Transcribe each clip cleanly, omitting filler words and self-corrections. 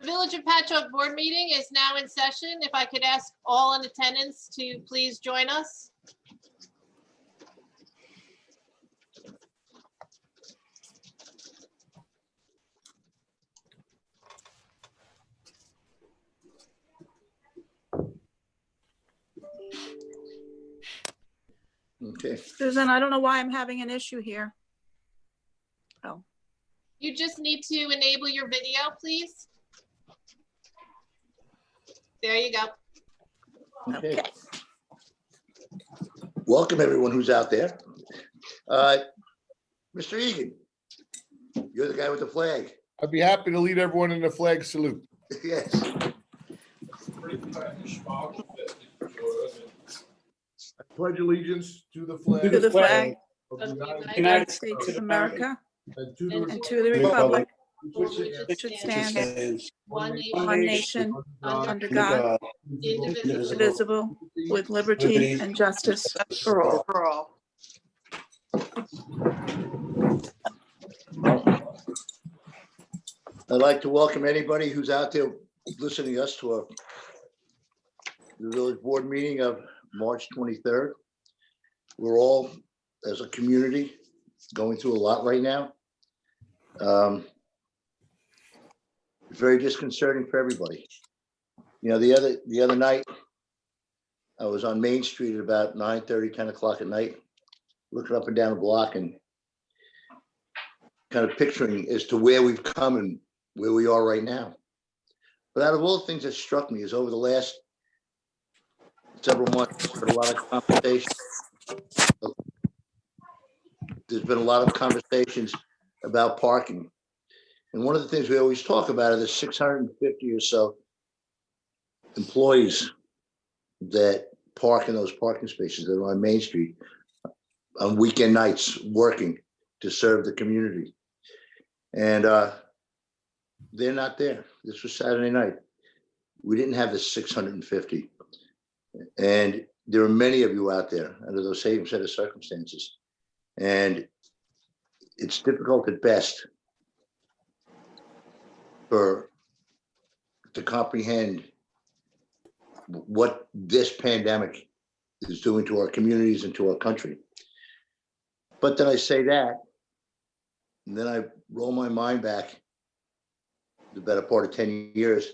Village of Patchogue Board meeting is now in session. If I could ask all in attendance to please join us. Okay. Susan, I don't know why I'm having an issue here. Oh, You just need to enable your video, please. There you go. Okay. okay. Welcome everyone who's out there. Mr. Egan, you're the guy with the flag. I'd be happy to lead everyone in the flag salute. Yes. I pledge allegiance to the flag. To the flag of of the the United United States of America and to and and to the republic which stands one one nation, nation under under God, indivisible. indivisible, with liberty and justice for all. I'd like to welcome anybody who's out there listening to us to the village board meeting of March 23rd. We're all, as a community, going through a lot right now. It's very disconcerting for everybody. You know, the other night, I was on Main Street at about 9:30, 10 o'clock at night, looking up and down the block and kind of picturing as to where we've come and where we are right now. But out of all the things that struck me is over the last several months, there's been a lot of conversation. There's been a lot of conversations about parking. And one of the things we always talk about are the 650 or so employees that park in those parking spaces that are on Main Street on weekend nights working to serve the community. And they're not there. This was Saturday night. We didn't have the 650. And there are many of you out there under those same set of circumstances. And it's difficult at best to comprehend what this pandemic is doing to our communities and to our country. But then I say that, and then I roll my mind back the better part of 10 years,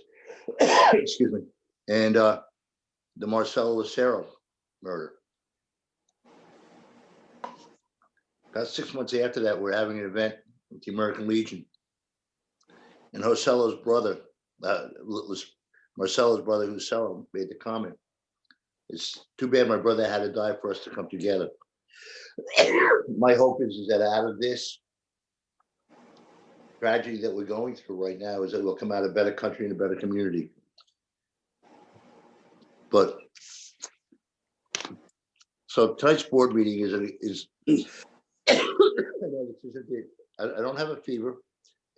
excuse me, and the Marcelo Lucero murder. About 6 months after that, we're having an event with the American Legion. And Joselo's brother, was Marcelo's brother, Joselo, made the comment. It's too bad my brother had to die for us to come together. My hope is that out of this tragedy that we're going through right now is that we'll come out a better country and a better community. But so tonight's board meeting is I don't have a fever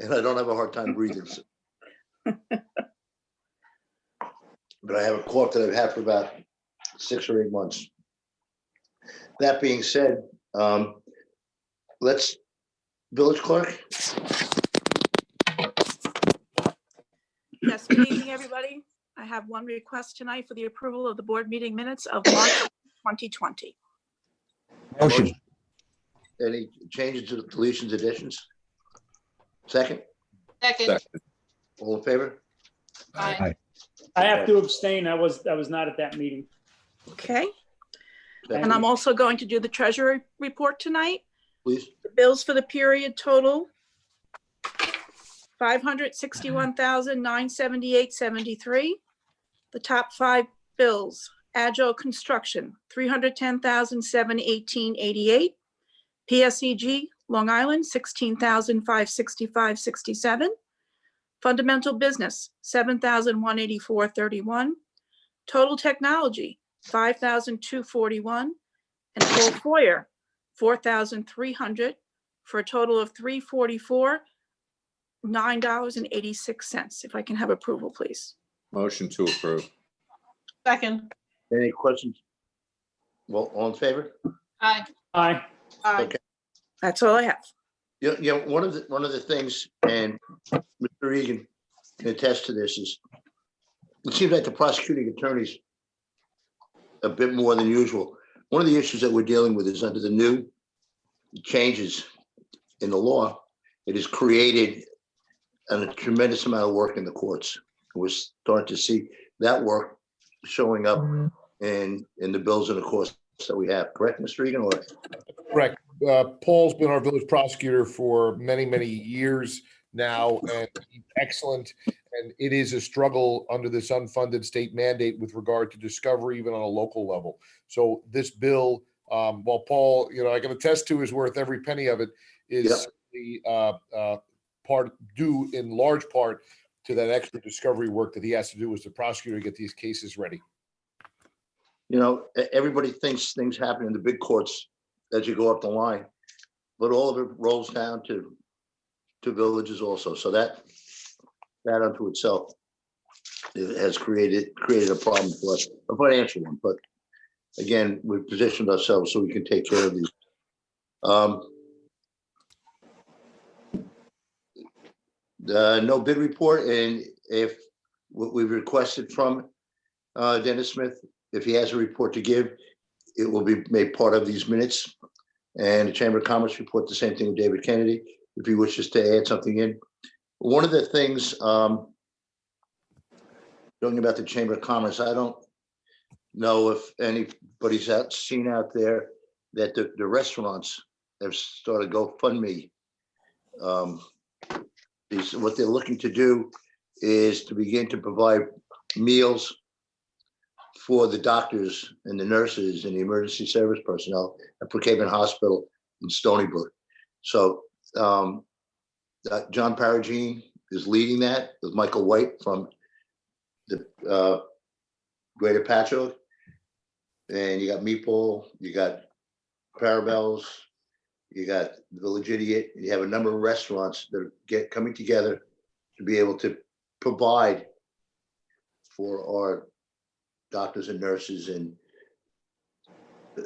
and I don't have a hard time breathing. But I have a cough that I've had for about 6 or 8 months. That being said, let's, village clerk. Yes, good evening, everybody. I have one request tonight for the approval of the board meeting minutes of March 2020. Motion. Any changes to the deletions, additions? Second, Second. all in favor? Aye. I have to abstain. I was not at that meeting. Okay, Second, and I'm also going to do the treasury report tonight. please. The bills for the period total $561,978.73. The top 5 bills: Agile Construction, $310,718.88. PSEG Long Island, $16,565.67. Fundamental Business, $7,184.31. Total Technology, $5,241. And Full Foyer, $4,300, for a total of $344, $9.86. If I can have approval, please. Motion to approve. Second. Any questions? Well, all in favor? Aye. Aye. Okay. That's all I have. You know, one of the things, and Mr. Egan, can attest to this, is it seems like the prosecuting attorneys a bit more than usual. One of the issues that we're dealing with is under the new changes in the law, it has created a tremendous amount of work in the courts. We're starting to see that work showing up in the bills and the costs that we have. Correct, Mr. Egan? Or Correct. Paul's been our village prosecutor for many, many years now, and he's excellent. And it is a struggle under this unfunded state mandate with regard to discovery, even on a local level. So this bill, while Paul, I can attest to is worth every penny of it, is the part due in large part to that extra discovery work that he has to do as the prosecutor to get these cases ready. everybody thinks things happen in the big courts as you go up the line, but all of it rolls down to villages also. So that unto itself has created a problem for us, a financial one. But again, we've positioned ourselves so we can take care of these. The no bid report, and if what we've requested from Dennis Smith, if he has a report to give, it will be made part of these minutes. And the Chamber of Commerce report, the same thing with David Kennedy, if he wishes to add something in. One of the things, talking about the Chamber of Commerce, I don't know if anybody's seen out there that the restaurants have started GoFundMe. What they're looking to do is to begin to provide meals for the doctors and the nurses and the emergency service personnel at Brookhaven Hospital in Stony Brook. So John Paragine is leading that with Michael White from the Greater Patchogue. And you got Meatball, you got Parabels, you got the Village Idiot, and you have a number of restaurants that are coming together to be able to provide for our doctors and nurses and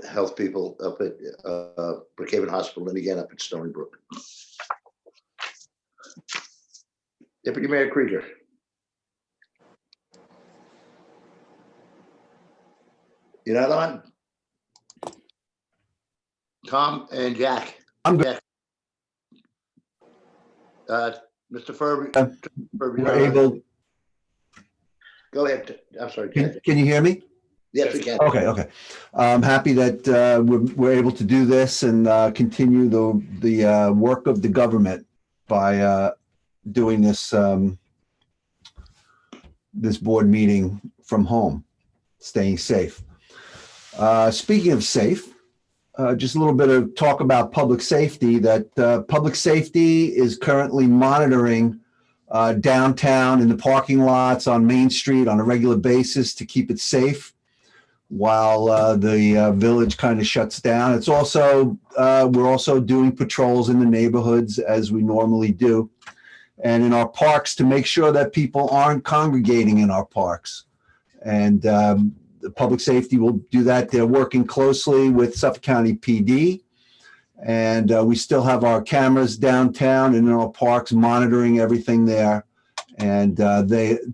health people up at Brookhaven Hospital and again up at Stony Brook. Deputy Mayor Krieger. You're not on? Tom and Jack. I'm good. Mr. Furby. We're able, Go ahead. I'm sorry. can you hear me? Yes, we can. Okay. I'm happy that we're able to do this and continue the work of the government by doing this this board meeting from home, staying safe. Speaking of safe, just a little bit of talk about public safety, that public safety is currently monitoring downtown in the parking lots on Main Street on a regular basis to keep it safe while the village kind of shuts down. It's also, we're also doing patrols in the neighborhoods as we normally do, and in our parks to make sure that people aren't congregating in our parks. And the public safety will do that. They're working closely with Suffolk County PD. And we still have our cameras downtown and in our parks monitoring everything there. And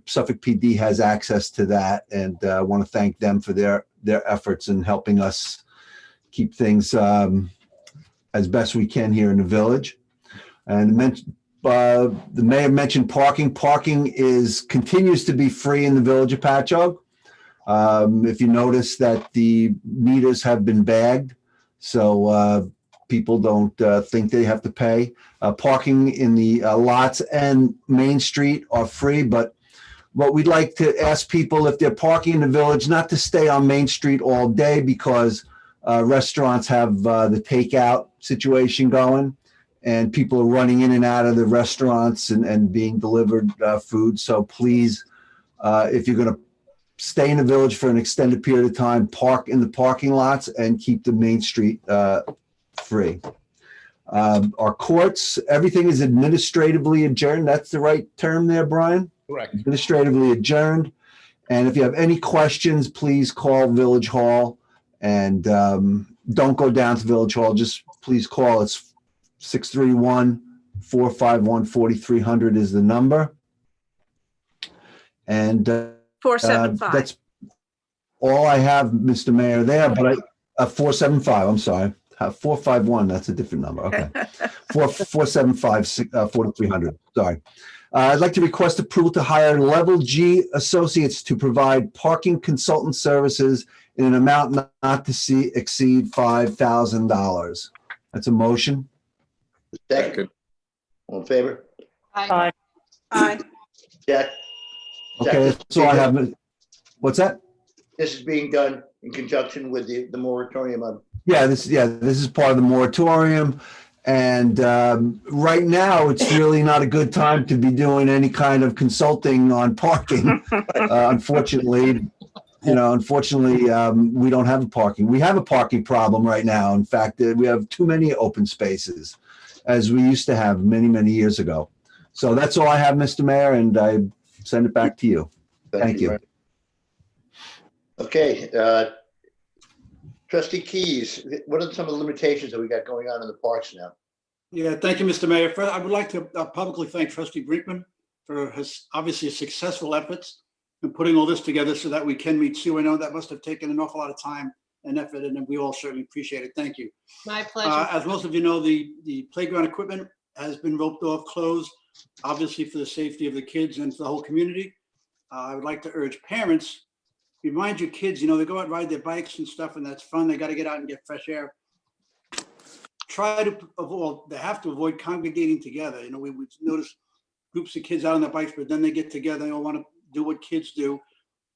Suffolk PD has access to that. And I want to thank them for their efforts in helping us keep things as best we can here in the village. And the mayor mentioned parking. Parking continues to be free in the village of Patchogue. If you notice that the meters have been bagged, so people don't think they have to pay. Parking in the lots and Main Street are free, but what we'd like to ask people, if they're parking in the village, not to stay on Main Street all day, because restaurants have the takeout situation going, and people are running in and out of the restaurants and being delivered food. So please, if you're going to stay in the village for an extended period of time, park in the parking lots and keep the Main Street free. Our courts, everything is administratively adjourned. That's the right term there, Brian? Correct. Administratively adjourned. And if you have any questions, please call Village Hall, and don't go down to Village Hall. Just please call. It's 631-451-4300 is the number. And 475. that's all I have, Mr. Mayor, there, but 475, I'm sorry. 451, that's a different number. Okay. 475, 4300. Sorry. I'd like to request approval to hire Level G Associates to provide parking consultant services in an amount not to exceed $5,000. That's a motion. Second. All in favor? Aye. Aye. Jack? Okay, that's all I have. What's that? This is being done in conjunction with the moratorium on. Yeah, this is part of the moratorium. And right now, it's really not a good time to be doing any kind of consulting on parking. Unfortunately, we don't have a parking. We have a parking problem right now. In fact, we have too many open spaces, as we used to have many, many years ago. So that's all I have, Mr. Mayor, and I send it back to you. Thank you. Okay, Trustee Keys, what are some of the limitations that we got going on in the parks now? Yeah, thank you, Mr. Mayor. First, I would like to publicly thank Trustee Brinkman for his obviously successful efforts in putting all this together so that we can meet Sue. I know that must have taken an awful lot of time and effort, and we all certainly appreciate it. Thank you. My pleasure. As most of you know, the playground equipment has been roped off, closed, obviously for the safety of the kids and for the whole community. I would like to urge parents, remind your kids, they go out and ride their bikes and stuff, and that's fun. They got to get out and get fresh air. Try to avoid, they have to avoid congregating together. We notice groups of kids out on their bikes, but then they get together, they all want to do what kids do.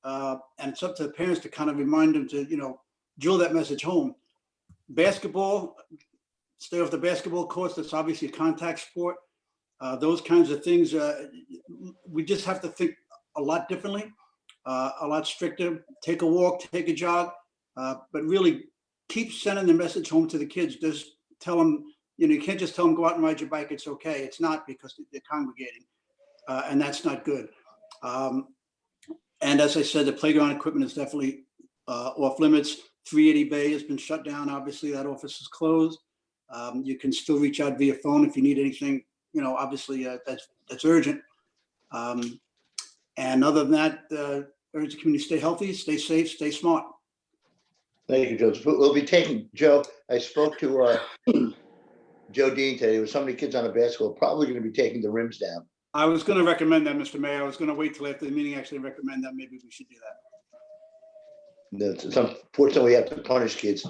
And it's up to the parents to kind of remind them to, drill that message home. Basketball, stay off the basketball courts. That's obviously a contact sport. Those kinds of things, we just have to think a lot differently, a lot stricter. Take a walk, take a jog, but really keep sending the message home to the kids. Just tell them, you can't just tell them go out and ride your bike. It's okay. It's not, because they're congregating, and that's not good. And as I said, the playground equipment is definitely off limits. 380 Bay has been shut down. Obviously, that office is closed. You can still reach out via phone if you need anything. Obviously that's urgent. And other than that, urge the community to stay healthy, stay safe, stay smart. Thank you, Joe. We'll be taking, Joe, I spoke to Joe Dean today. There was so many kids on the basketball, probably going to be taking the rims down. I was going to recommend that, Mr. Mayor. I was going to wait till after the meeting, actually recommend that. Maybe we should do that. It's unfortunately, we have to punish kids.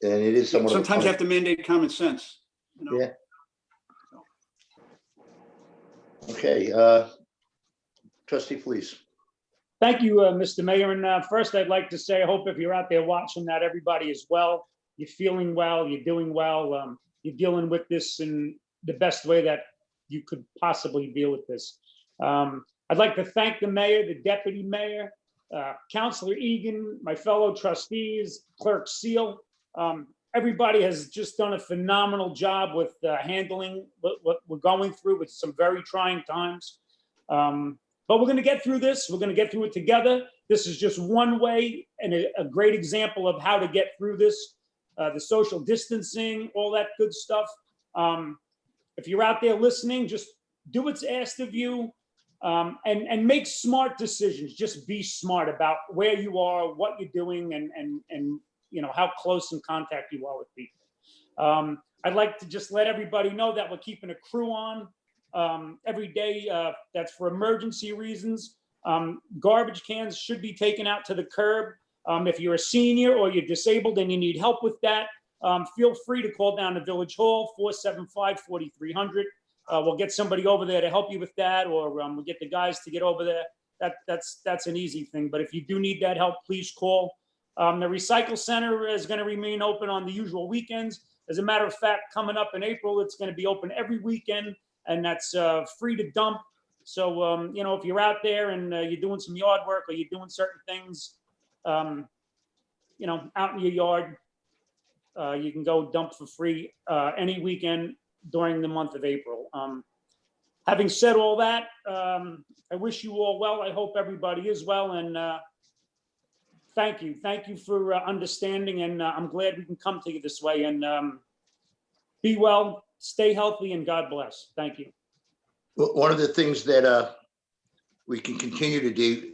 And it is somewhat. Sometimes you have to mandate common sense. Yeah. Okay. Trustee Fleece. Thank you, Mr. Mayor. And first, I'd like to say, I hope if you're out there watching that everybody is well, you're feeling well, you're doing well, you're dealing with this in the best way that you could possibly deal with this. I'd like to thank the mayor, the deputy mayor, Councilor Egan, my fellow trustees, Clerk Seal. Everybody has just done a phenomenal job with handling what we're going through with some very trying times. But we're going to get through this. We're going to get through it together. This is just one way and a great example of how to get through this. The social distancing, all that good stuff. If you're out there listening, just do what's asked of you, and make smart decisions. Just be smart about where you are, what you're doing, and how close in contact you are with people. I'd like to just let everybody know that we're keeping a crew on every day. That's for emergency reasons. Garbage cans should be taken out to the curb. If you're a senior or you're disabled and you need help with that, feel free to call down to Village Hall, 475-4300. We'll get somebody over there to help you with that, or we'll get the guys to get over there. That's an easy thing. But if you do need that help, please call. The Recycle Center is going to remain open on the usual weekends. As a matter of fact, coming up in April, it's going to be open every weekend, and that's free to dump. So, if you're out there and you're doing some yard work or you're doing certain things, out in your yard, you can go dump for free any weekend during the month of April. Having said all that, I wish you all well. I hope everybody is well, and thank you. Thank you for understanding, and I'm glad we can come to you this way. And be well, stay healthy, and God bless. Thank you. One of the things that we can continue to do,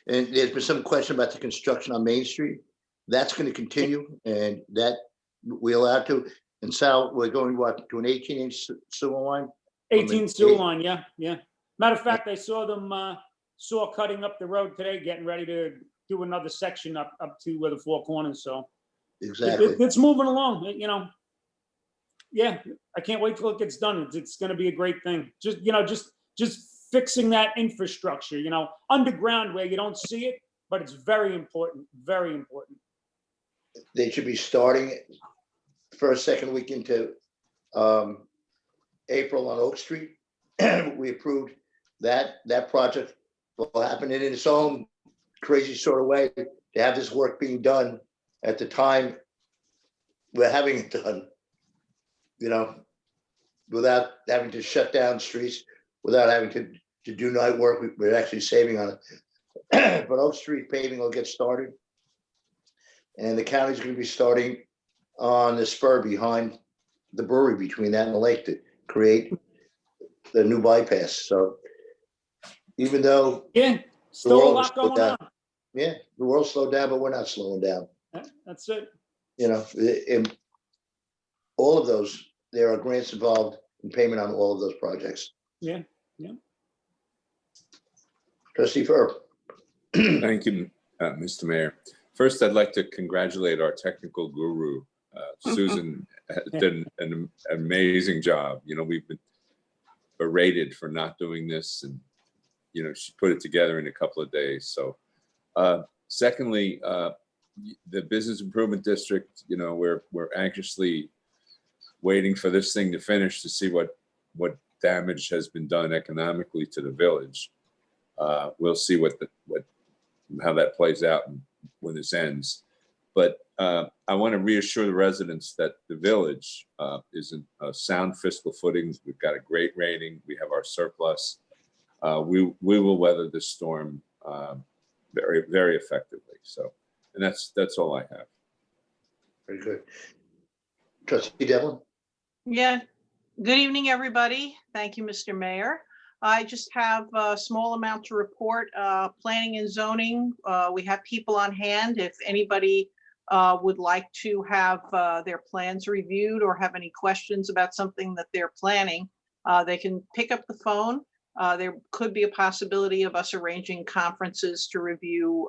and there's been some question about the construction on Main Street. That's going to continue, and that we allowed to. And Sal, we're going what, to an 18-inch sewer line? 18 sewer line, yeah, yeah. Matter of fact, I saw them, saw cutting up the road today, getting ready to do another section up to where the Four Corners, so. Exactly. It's moving along, you know. Yeah, I can't wait till it gets done. It's gonna be a great thing. Just, you know, just fixing that infrastructure, you know, underground where you don't see it, but it's very important, very important. They should be starting first, second week into April on Oak Street. We approved that project will happen in its own crazy sort of way to have this work being done at the time we're having it done, you know, without having to shut down streets, without having to do night work. We're actually saving on it. But Oak Street paving will get started. And the county's going to be starting on the spur behind the brewery, between that and the lake, to create the new bypass. So even though Yeah, the still a world is lot slowed going down, on. yeah, the world slowed down, but we're not slowing down. That's it. You know, in all of those, there are grants involved in payment on all of those projects. Yeah, yeah. Trustee Ferb. Thank you, Mr. Mayor. First, I'd like to congratulate our technical guru. Susan has done an amazing job. You know, we've been berated for not doing this, and, you know, she put it together in a couple of days. So, secondly, the Business Improvement District, you know, we're anxiously waiting for this thing to finish to see what damage has been done economically to the village. We'll see how that plays out when this ends. But I want to reassure the residents that the village is in a sound fiscal footing. We've got a great rating. We have our surplus. We will weather this storm very, very effectively. So, and that's all I have. Very good. Trustee Devlin. Yeah, good evening, everybody. Thank you, Mr. Mayor. I just have a small amount to report. Planning and zoning, we have people on hand. If anybody would like to have their plans reviewed or have any questions about something that they're planning, they can pick up the phone. There could be a possibility of us arranging conferences to review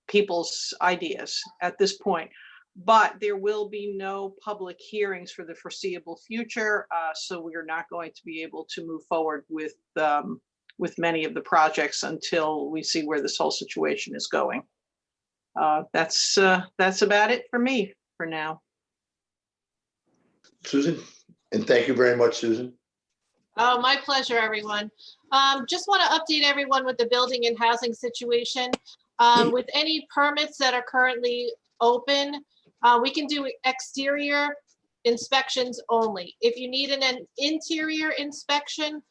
people's ideas at this point. But there will be no public hearings for the foreseeable future, so we are not going to be able to move forward with many of the projects until we see where this whole situation is going. That's about it for me for now. Susan, and thank you very much, Susan. Oh, my pleasure, everyone. Just want to update everyone with the building and housing situation. With any permits that are currently open, we can do exterior inspections only. If you need an interior inspection,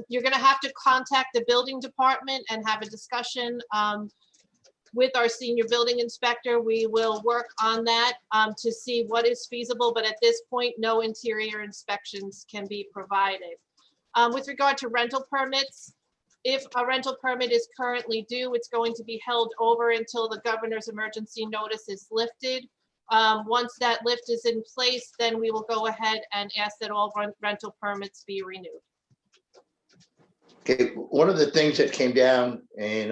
you're going to have to contact the building department and have a discussion with our senior building inspector. We will work on that to see what is feasible, but at this point, no interior inspections can be provided. With regard to rental permits, if a rental permit is currently due, it's going to be held over until the governor's emergency notice is lifted. Once that lift is in place, then we will go ahead and ask that all rental permits be renewed. Okay, one of the things that came down, and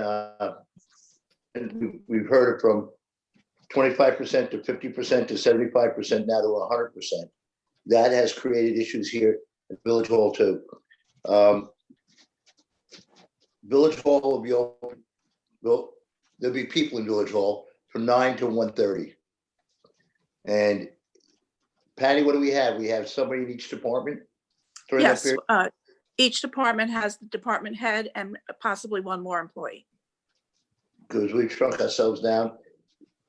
we've heard it from 25% to 50% to 75% now to 100%. That has created issues here at Village Hall too. Village Hall will be open. Well, there'll be people in Village Hall from 9 to 1:30. And Patty, what do we have? We have somebody in each department? during that Yes, period? each department has the department head and possibly one more employee. Because we've shrunk ourselves down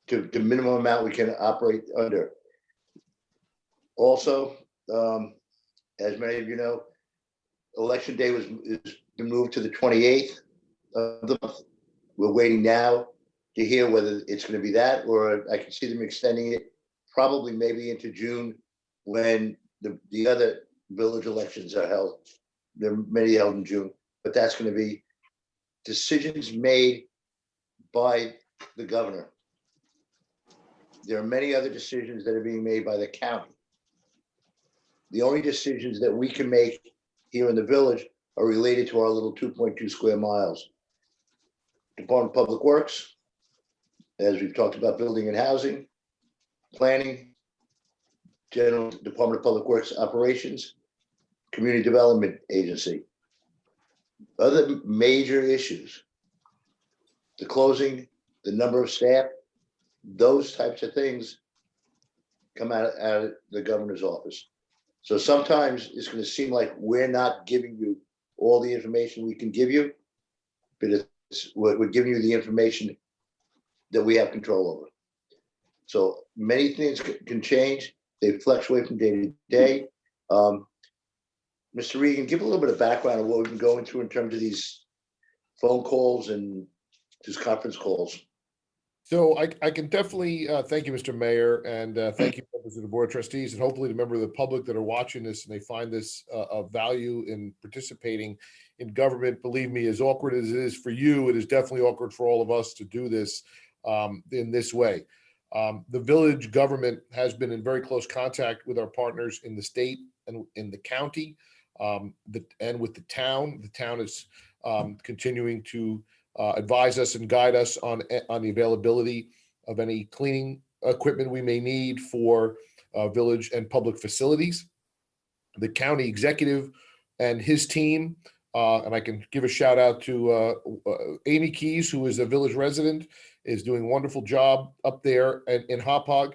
to the minimum amount we can operate under. Also, as many of you know, election day is been moved to the 28th of the month. We're waiting now to hear whether it's going to be that, or I can see them extending it probably maybe into June when the other village elections are held. There are many held in June, but that's going to be decisions made by the governor. There are many other decisions that are being made by the county. The only decisions that we can make here in the village are related to our little 2.2 square miles. Department of Public Works, as we've talked about, building and housing, planning, General Department of Public Works operations, Community Development Agency. Other major issues, the closing, the number of staff, those types of things come out of the governor's office. So sometimes it's going to seem like we're not giving you all the information we can give you, but we're giving you the information that we have control over. So many things can change. They fluctuate from day to day. Mr. Regan, give a little bit of background on what we've been going through in terms of these phone calls and these conference calls. So I can definitely thank you, Mr. Mayor, and thank you, members of the Board of Trustees, and hopefully the members of the public that are watching this and they find this of value in participating in government. Believe me, as awkward as it is for you, it is definitely awkward for all of us to do this in this way. The village government has been in very close contact with our partners in the state and in the county, and with the town. The town is continuing to advise us and guide us on the availability of any cleaning equipment we may need for village and public facilities. The county executive and his team, and I can give a shout out to Amy Keys, who is a village resident, is doing a wonderful job up there in Hauppauge,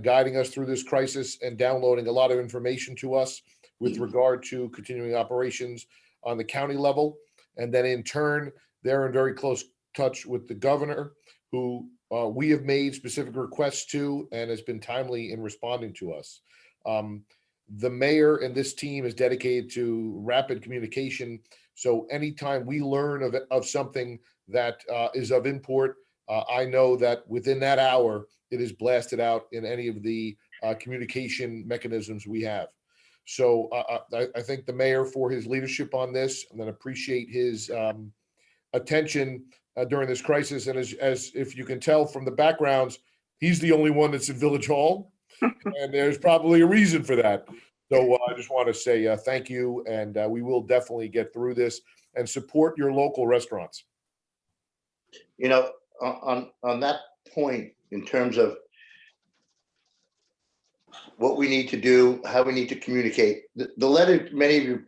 guiding us through this crisis and downloading a lot of information to us with regard to continuing operations on the county level. And then in turn, they're in very close touch with the governor, who we have made specific requests to and has been timely in responding to us. The mayor and this team is dedicated to rapid communication. So anytime we learn of something that is of import, I know that within that hour, it is blasted out in any of the communication mechanisms we have. So I thank the mayor for his leadership on this, and then appreciate his attention during this crisis. And as if you can tell from the backgrounds, he's the only one that's in Village Hall, and there's probably a reason for that. So I just want to say thank you, and we will definitely get through this and support your local restaurants. You know, on that point, in terms of what we need to do, how we need to communicate, the letter many of you,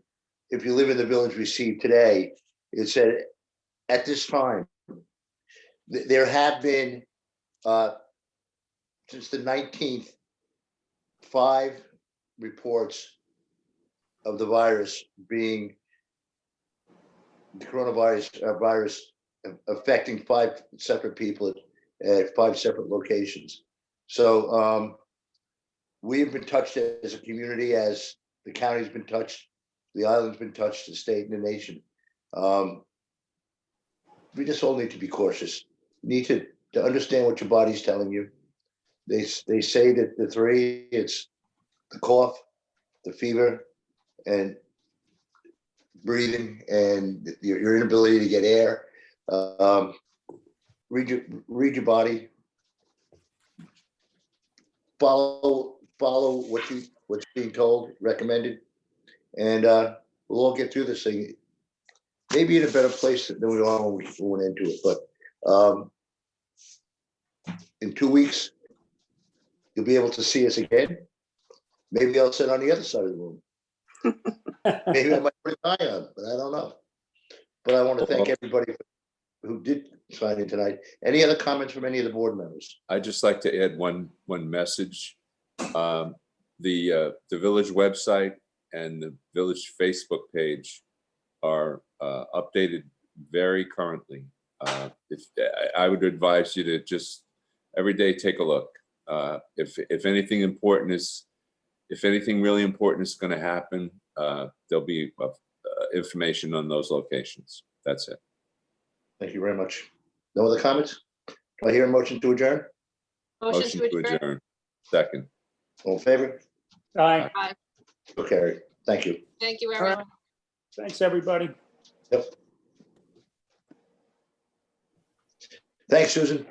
if you live in the village, received today, it said, at this time, there have been, since the 19th, 5 reports of the virus being, the coronavirus virus affecting 5 separate people at 5 separate locations. So we've been touched as a community, as the county's been touched, the island's been touched, the state and the nation. We just all need to be cautious. Need to understand what your body's telling you. They say that the 3, it's the cough, the fever, and breathing, and your inability to get air. Read your body. Follow what's being told, recommended, and we'll all get through this thing. Maybe in a better place than we are when we went into it. But in 2 weeks, you'll be able to see us again. Maybe I'll sit on the other side of the room. Maybe I might put a tie on, but I don't know. But I want to thank everybody who did sign in tonight. Any other comments from any of the board members? I'd just like to add one message. The village website and the village Facebook page are updated very currently. If I would advise you to just every day take a look. If anything really important is going to happen, there'll be information on those locations. That's it. Thank you very much. No other comments? Do I hear a motion to adjourn? Motion to adjourn. Second. All in favor? Aye. Aye. Okay. Thank you. Thank you, All right. everyone. Thanks, everybody. Yep. Thanks, Susan.